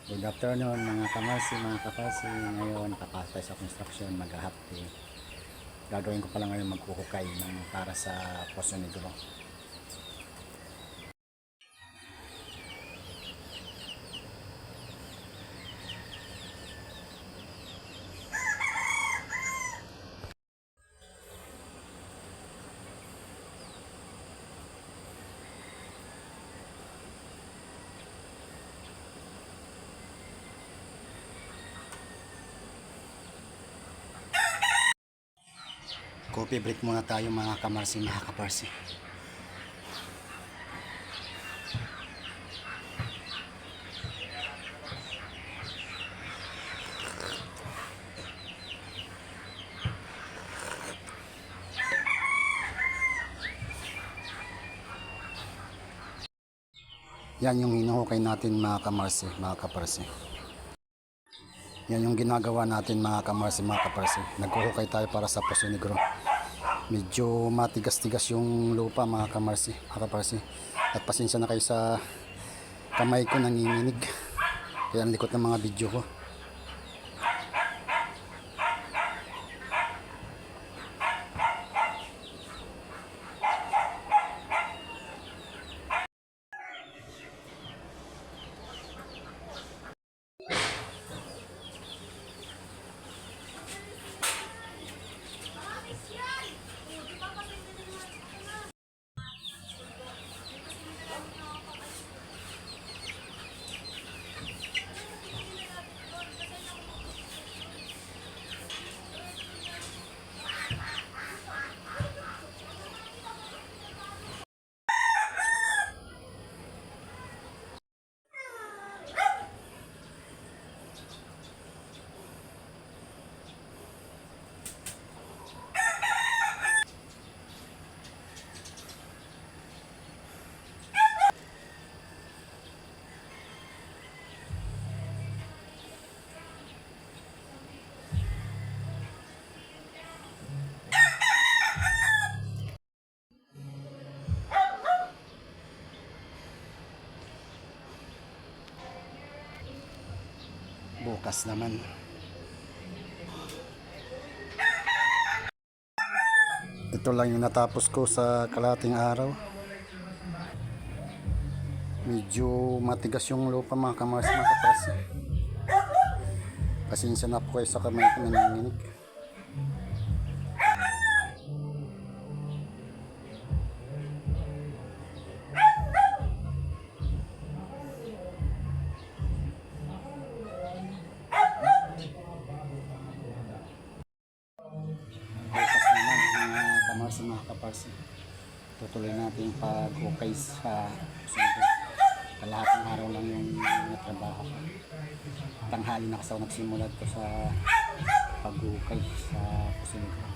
Good afternoon mga kamarsi, mga kapasi. Ngayon papasok sa construction, mag-hapti. Gagawin ko pala ngayon magkuhukay para sa Poso Negro. Coffee break muna tayo mga kamarsi, mga kaparsi. Yan yung hinuhukay natin mga kamarsi, mga kaparsi. Yan yung ginagawa natin mga kamarsi, mga kaparsi. Naghuhukay tayo para sa Poso Negro. Medyo matigas-tigas yung lupa mga kamarsi, mga kaparsi. At pasensya na kayo sa kamay ko nanginginig. Kaya ang likot ng mga video ko. Bukas naman. Ito lang yung natapos ko sa kalahating araw. Medyo matigas yung lupa mga kamarsi, mga kaparsi. Pasensya na po kayo sa kamay ko nanginginig. Mga kaparsi, tutuloy natin pag-ukay sa susunod. Kalahating araw lang yung natrabaho. Tanghali na kasi ako nagsimula ito sa pag-ukay sa susunod.